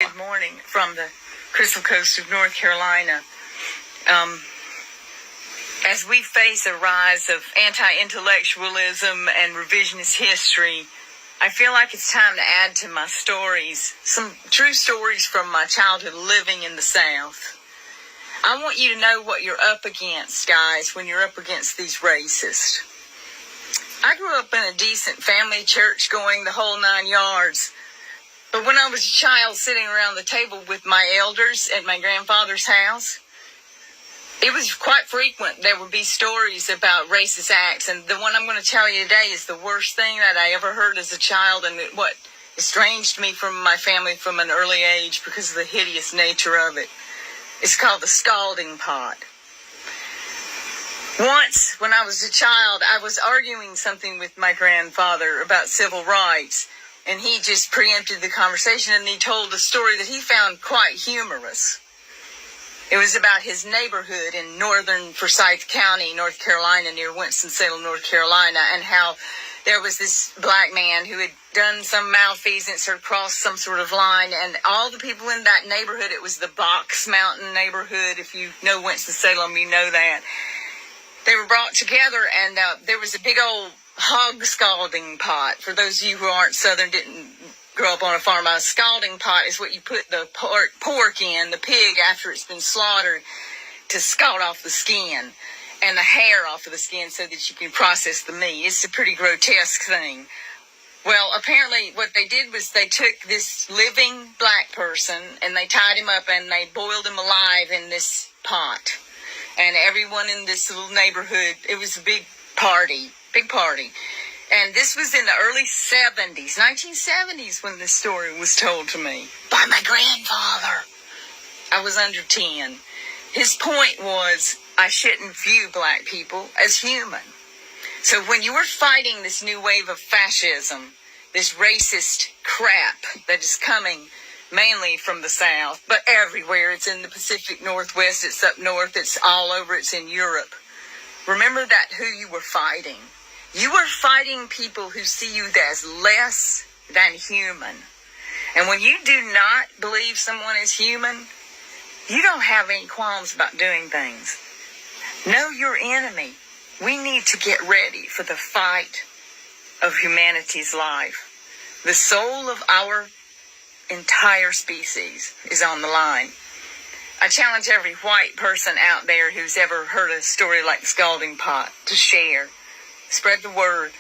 Good morning from the Crystal Coast of North Carolina. As we face a rise of anti-intellectualism and revisionist history, I feel like it's time to add to my stories some true stories from my childhood living in the South. I want you to know what you're up against, guys, when you're up against these racists. I grew up in a decent family, church going, the whole 9 yards. But when I was a child sitting around the table with my elders at my grandfather's house, it was quite frequent. There would be stories about racist acts, and the one I'm going to tell you today is the worst thing that I ever heard as a child, and what estranged me from my family from an early age because of the hideous nature of it. It's called the scalding pot. Once, when I was a child, I was arguing something with my grandfather about civil rights, and he just preempted the conversation, and he told a story that he found quite humorous. It was about his neighborhood in northern Forsyth County, North Carolina, near Winston-Salem, North Carolina, and how there was this black man who had done some malfeasance or crossed some sort of line, and all the people in that neighborhood, it was the Box Mountain neighborhood. If you know Winston-Salem, you know that. They were brought together, and there was a big old hog scalding pot. For those of you who aren't Southern, didn't grow up on a farm, a scalding pot is what you put the pork in, the pig, after it's been slaughtered, to scald off the skin and the hair off of the skin so that you can process the meat. It's a pretty grotesque thing. Well, apparently what they did was they took this living black person and they tied him up and they boiled him alive in this pot. And everyone in this little neighborhood, it was a big party. And this was in the early 70s, 1970s, when this story was told to me by my grandfather. I was under 10. His point was, I shouldn't view black people as human. So when you were fighting this new wave of fascism, this racist crap that is coming mainly from the South, but everywhere, it's in the Pacific Northwest, it's up north, it's all over, it's in Europe. Remember that who you were fighting. You are fighting people who see you as less than human. And when you do not believe someone is human, you don't have any qualms about doing things. Know your enemy. We need to get ready for the fight of humanity's life. The soul of our entire species is on the line. I challenge every white person out there who's ever heard a story like the scalding pot to share. Spread the word.